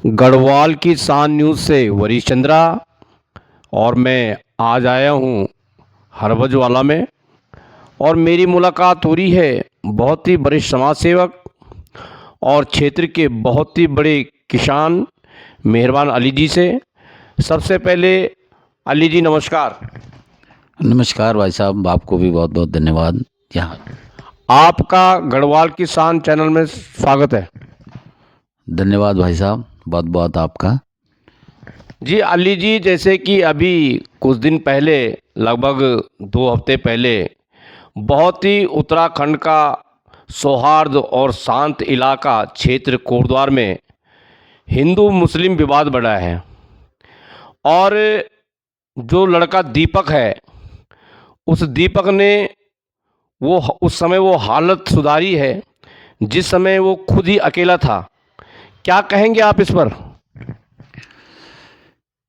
गढ़वाल की शान न्यूज़ से वरीश चंद्रा। और मैं आज आया हूँ हरबजवाला में, और मेरी मुलाकात हो रही है बहुत ही वरिष्ठ समाज सेवक और क्षेत्र के बहुत ही बड़े किसान मेहरबान अली जी से। सबसे पहले अली जी नमस्कार। नमस्कार भाई साहब, आपको भी बहुत बहुत धन्यवाद। यहाँ आपका गढ़वाल की शान चैनल में स्वागत है। धन्यवाद भाई साहब, बहुत बहुत आपका। जी अली जी, जैसे कि अभी कुछ दिन पहले, लगभग 2 हफ्ते पहले, बहुत ही उत्तराखंड का सौहार्द और शांत इलाका क्षेत्र कोटद्वार में हिंदू मुस्लिम विवाद बढ़ा है। और जो लड़का दीपक है, उस दीपक ने वो उस समय वो हालत सुधारी है जिस समय वो खुद ही अकेला था। क्या कहेंगे आप इस पर?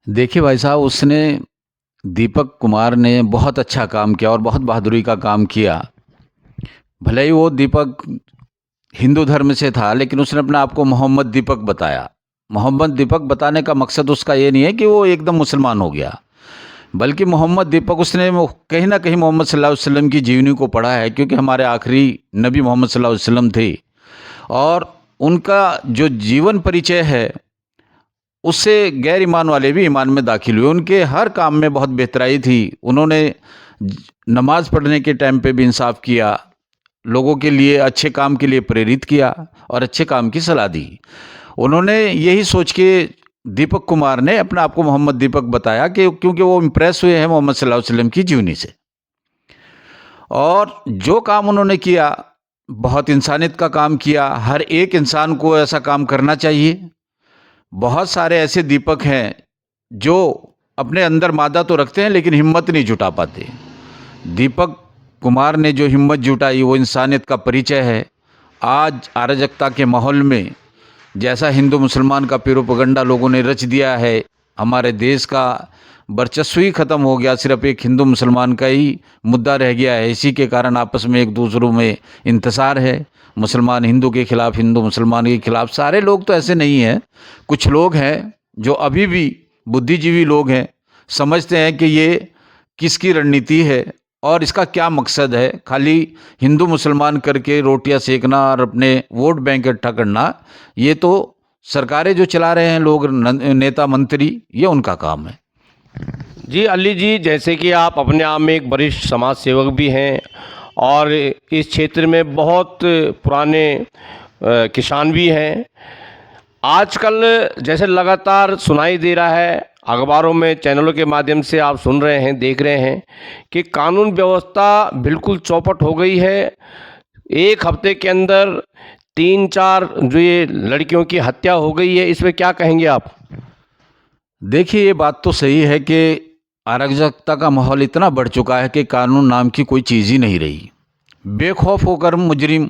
देखिए भाई साहब, उसने दीपक कुमार ने बहुत अच्छा काम किया और बहुत बहादुरी का काम किया। भले ही वो दीपक हिंदू धर्म से था, लेकिन उसने अपने आप को मोहम्मद दीपक बताया। मोहम्मद दीपक बताने का मकसद उसका ये नहीं है कि वो एकदम मुसलमान हो गया, बल्कि मोहम्मद दीपक उसने कहीं ना कहीं मोहम्मद सल्लल्लाहु अलैहि वसल्लम की जीवनी को पढ़ा है, क्योंकि हमारे आखिरी नबी मोहम्मद सल्लल्लाहु अलैहि वसल्लम थे। और उनका जो जीवन परिचय है, उससे गैर ईमान वाले भी ईमान में दाखिल हुए। उनके हर काम में बहुत बेहतराई थी। उन्होंने नमाज पढ़ने के टाइम पे भी इंसाफ किया, लोगों के लिए अच्छे काम के लिए प्रेरित किया और अच्छे काम की सलाह दी। उन्होंने यही सोच के दीपक कुमार ने अपने आप को मोहम्मद दीपक बताया, कि क्योंकि वो इम्प्रेस हुए हैं मोहम्मद सल्लल्लाहु अलैहि वसल्लम की जीवनी से। और जो काम उन्होंने किया, बहुत इंसानियत का काम किया। हर एक इंसान को ऐसा काम करना चाहिए। बहुत सारे ऐसे दीपक हैं जो अपने अंदर मादा तो रखते हैं, लेकिन हिम्मत नहीं जुटा पाते। दीपक कुमार ने जो हिम्मत जुटाई, वो इंसानियत का परिचय है। आज अराजकता के माहौल में, जैसा हिंदू मुसलमान का प्रोपेगेंडा लोगों ने रच दिया है, हमारे देश का वर्चस्व ही ख़त्म हो गया। सिर्फ एक हिंदू मुसलमान का ही मुद्दा रह गया है। इसी के कारण आपस में एक दूसरों में इंतसार है। मुसलमान हिंदू के खिलाफ, हिंदू मुसलमान के खिलाफ। सारे लोग तो ऐसे नहीं हैं, कुछ लोग हैं जो अभी भी बुद्धिजीवी लोग हैं, समझते हैं कि ये किसकी रणनीति है और इसका क्या मकसद है। खाली हिंदू मुसलमान करके रोटियां सेकना और अपने वोट बैंक इकट्ठा करना, ये तो सरकारें जो चला रहे हैं लोग, नेता मंत्री, ये उनका काम है। जी अली जी, जैसे कि आप अपने आप में एक वरिष्ठ समाज सेवक भी हैं और इस क्षेत्र में बहुत पुराने किसान भी हैं। आजकल जैसे लगातार सुनाई दे रहा है, अखबारों में, चैनलों के माध्यम से आप सुन रहे हैं, देख रहे हैं कि कानून व्यवस्था बिल्कुल चौपट हो गई है। एक हफ्ते के अंदर 3-4 जो ये लड़कियों की हत्या हो गई है, इस पर क्या कहेंगे आप? देखिए, ये बात तो सही है कि अराजकता का माहौल इतना बढ़ चुका है कि कानून नाम की कोई चीज़ ही नहीं रही। बेखौफ होकर मुजरिम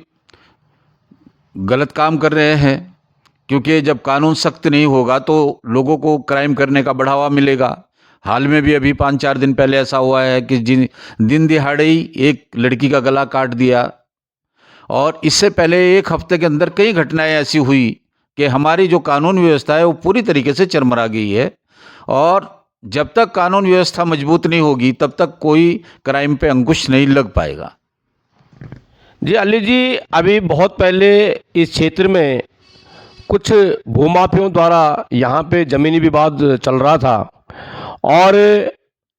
गलत काम कर रहे हैं, क्योंकि जब कानून सख्त नहीं होगा तो लोगों को क्राइम करने का बढ़ावा मिलेगा। हाल में भी अभी 5-4 दिन पहले ऐसा हुआ है कि दिन दिहाड़े ही एक लड़की का गला काट दिया। और इससे पहले एक हफ्ते के अंदर कई घटनाएं ऐसी हुई कि हमारी जो कानून व्यवस्था है वो पूरी तरीके से चरमरा गई है। और जब तक कानून व्यवस्था मजबूत नहीं होगी, तब तक कोई क्राइम पे अंकुश नहीं लग पाएगा। जी अली जी, अभी बहुत पहले इस क्षेत्र में कुछ भूमाफियों द्वारा यहाँ पे ज़मीनी विवाद चल रहा था, और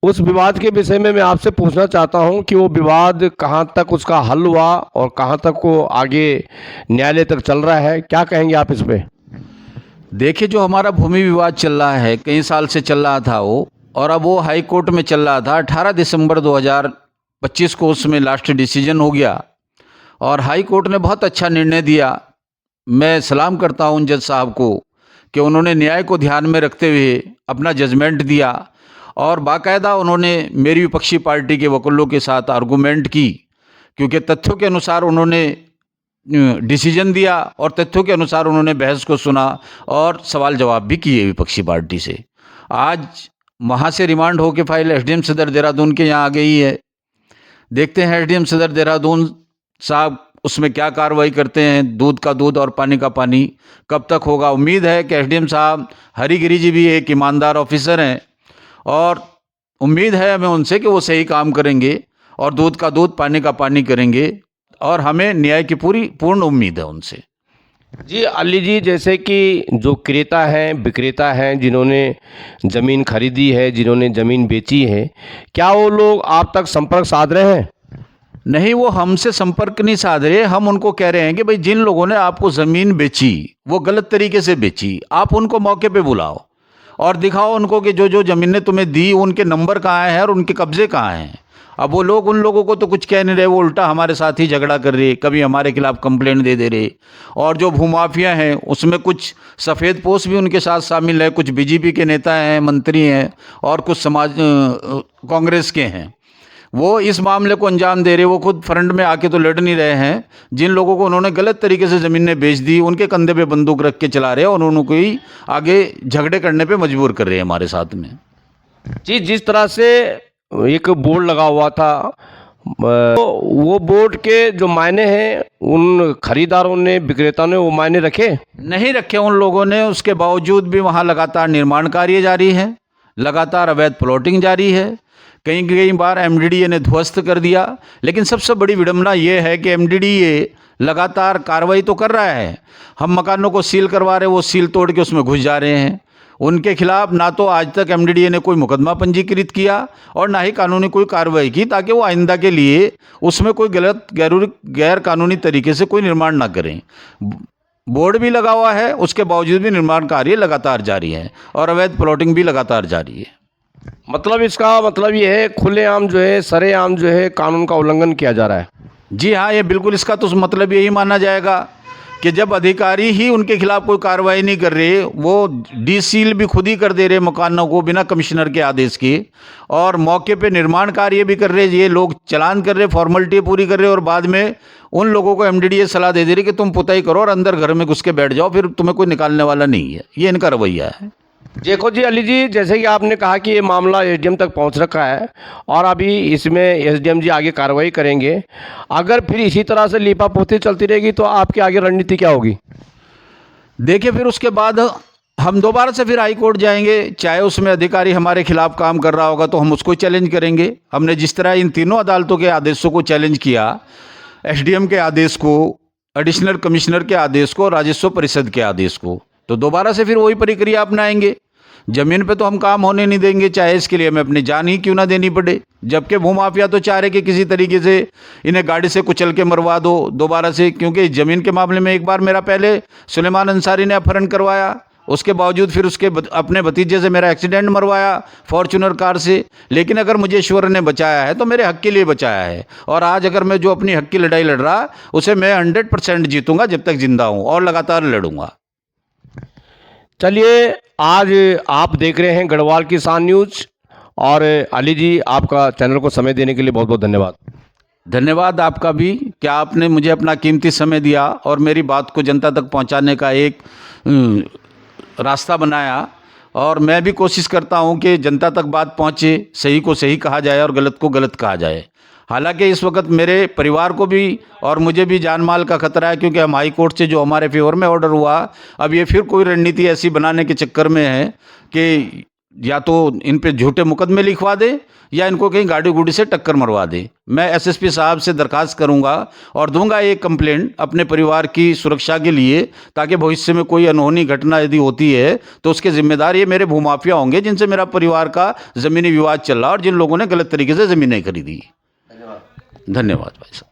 उस विवाद के विषय में मैं आपसे पूछना चाहता हूँ कि वो विवाद कहाँ तक उसका हल हुआ और कहाँ तक वो आगे न्यायालय तक चल रहा है। क्या कहेंगे आप इस पे? देखिए, जो हमारा भूमि विवाद चल रहा है, कई साल से चल रहा था वो, और अब वो हाई कोर्ट में चल रहा था। 18 दिसंबर 2025 को उसमें लास्ट डिसीजन हो गया और हाई कोर्ट ने बहुत अच्छा निर्णय दिया। मैं सलाम करता हूं जज साहब को कि उन्होंने न्याय को ध्यान में रखते हुए अपना जजमेंट दिया, और बाकायदा उन्होंने मेरी विपक्षी पार्टी के वकीलों के साथ आर्गूमेंट की, क्योंकि तथ्यों के अनुसार उन्होंने डिसीजन दिया और तथ्यों के अनुसार उन्होंने बहस को सुना और सवाल जवाब भी किए विपक्षी पार्टी से। आज वहाँ से रिमांड होकर फाइल एसडीएम सदर देहरादून के यहाँ आ गई है। देखते हैं एसडीएम सदर देहरादून साहब उसमें क्या कार्रवाई करते हैं, दूध का दूध और पानी का पानी कब तक होगा। उम्मीद है कि एसडीएम साहब हरिगिरी जी भी एक ईमानदार ऑफिसर हैं और उम्मीद है हमें उनसे कि वो सही काम करेंगे और दूध का दूध पानी का पानी करेंगे और हमें न्याय की पूर्ण उम्मीद है उनसे। जी अली जी, जैसे कि जो क्रेता हैं, विक्रेता हैं, जिन्होंने ज़मीन खरीदी है, जिन्होंने ज़मीन बेची है, क्या वो लोग आप तक संपर्क साध रहे हैं? नहीं, वो हमसे संपर्क नहीं साध रहे। हम उनको कह रहे हैं कि भाई जिन लोगों ने आपको ज़मीन बेची वो गलत तरीके से बेची, आप उनको मौके पे बुलाओ और दिखाओ उनको कि जो जो ज़मीनें तुम्हें दी उनके नंबर कहाँ हैं और उनके कब्जे कहाँ हैं। अब वो लोग उन लोगों को तो कुछ कह नहीं रहे, वो उल्टा हमारे साथ ही झगड़ा कर रहे, कभी हमारे खिलाफ कंप्लेंट दे रहे। और जो भूमाफिया हैं उसमें कुछ सफ़ेद पोस्ट भी उनके साथ शामिल है, कुछ बीजेपी के नेता हैं, मंत्री हैं और कुछ कांग्रेस के हैं। वो इस मामले को अंजाम दे रहे, वो खुद फ्रंट में आके तो लड़ नहीं रहे हैं। जिन लोगों को उन्होंने गलत तरीके से ज़मीनें बेच दी उनके कंधे पे बंदूक रख के चला रहे हैं और उनको ही आगे झगड़े करने पे मजबूर कर रहे हैं हमारे साथ में। जी, जिस तरह से एक बोर्ड लगा हुआ था, तो वो बोर्ड के जो मायने हैं उन खरीदारों ने, विक्रेताओं ने वो मायने रखे नहीं रखे उन लोगों ने। उसके बावजूद भी वहाँ लगातार निर्माण कार्य जारी है, लगातार अवैध प्लॉटिंग जारी है। कई कई बार एमडीडीए ने ध्वस्त कर दिया। लेकिन सबसे बड़ी विडंबना ये है कि एमडीडीए लगातार कार्रवाई तो कर रहा है, हम मकानों को सील करवा रहे, वो सील तोड़ के उसमें घुस जा रहे हैं। उनके खिलाफ ना तो आज तक एमडीडीए ने कोई मुकदमा पंजीकृत किया और ना ही कानूनी कोई कार्रवाई की, ताकि वो आइंदा के लिए उसमें कोई गलत गैर कानूनी तरीके से कोई निर्माण ना करें। बोर्ड भी लगा हुआ है, उसके बावजूद भी निर्माण कार्य लगातार जारी है और अवैध प्लॉटिंग भी लगातार जारी है। मतलब इसका मतलब ये है खुलेआम जो है, सरेआम जो है, कानून का उल्लंघन किया जा रहा है। जी हाँ, ये बिल्कुल इसका तो मतलब यही माना जाएगा कि जब अधिकारी ही उनके खिलाफ कोई कार्रवाई नहीं कर रहे, वो डीसील भी खुद ही कर दे रहे मकानों को बिना कमिश्नर के आदेश के, और मौके पे निर्माण कार्य भी कर रहे, ये लोग चालान कर रहे, फॉर्मेलिटी पूरी कर रहे, और बाद में उन लोगों को एमडीडीए सलाह दे रही कि तुम पुताई करो और अंदर घर में घुस के बैठ जाओ, फिर तुम्हें कोई निकालने वाला नहीं है। ये इनका रवैया है। देखो जी अली जी, जैसे कि आपने कहा कि ये मामला एसडीएम तक पहुंच रखा है और अभी इसमें एसडीएम जी आगे कार्रवाई करेंगे। अगर फिर इसी तरह से लीपापोती चलती रहेगी तो आपकी आगे रणनीति क्या होगी? देखिए, फिर उसके बाद हम दोबारा से फिर हाई कोर्ट जाएंगे। चाहे उसमें अधिकारी हमारे खिलाफ काम कर रहा होगा तो हम उसको चैलेंज करेंगे। हमने जिस तरह इन तीनों अदालतों के आदेशों को चैलेंज किया, एसडीएम के आदेश को, एडिशनल कमिश्नर के आदेश को, राजस्व परिषद के आदेश को, तो दोबारा से फिर वही प्रक्रिया अपनाएंगे। जमीन पे तो हम काम होने नहीं देंगे, चाहे इसके लिए हमें अपनी जान ही क्यों ना देनी पड़े। जबकि भूमाफिया तो चाह रहे कि किसी तरीके से इन्हें गाड़ी से कुचल के मरवा दो दोबारा से, क्योंकि जमीन के मामले में एक बार मेरा पहले सुलेमान अंसारी ने अपहरण करवाया, उसके बावजूद फिर उसके अपने भतीजे से मेरा एक्सीडेंट मरवाया फॉर्च्यूनर कार से। लेकिन अगर मुझे ईश्वर ने बचाया है तो मेरे हक के लिए बचाया है, और आज अगर मैं जो अपनी हक की लड़ाई लड़ रहा उसे मैं 100% जीतूंगा जब तक जिंदा हूं, और लगातार लड़ूंगा। चलिए, आज आप देख रहे हैं गढ़वाल किसान न्यूज़, और अली जी आपका चैनल को समय देने के लिए बहुत बहुत धन्यवाद। धन्यवाद आपका भी, क्या आपने मुझे अपना कीमती समय दिया और मेरी बात को जनता तक पहुंचाने का एक रास्ता बनाया। और मैं भी कोशिश करता हूं कि जनता तक बात पहुंचे, सही को सही कहा जाए और गलत को गलत कहा जाए। हालांकि इस वक्त मेरे परिवार को भी और मुझे भी जान माल का खतरा है, क्योंकि हम हाई कोर्ट से जो हमारे फेवर में ऑर्डर हुआ, अब ये फिर कोई रणनीति ऐसी बनाने के चक्कर में है कि या तो इन पे झूठे मुकदमे लिखवा दे या इनको कहीं गाड़ी गुड़ी से टक्कर मरवा दे। मैं एसएसपी साहब से दरखास्त करूंगा और दूंगा एक कंप्लेंट अपने परिवार की सुरक्षा के लिए, ताकि भविष्य में कोई अनहोनी घटना यदि होती है तो उसके जिम्मेदार ये मेरे भूमाफिया होंगे जिनसे मेरा परिवार का ज़मीनी विवाद चल रहा और जिन लोगों ने गलत तरीके से ज़मीनें खरीदी। धन्यवाद भाई साहब।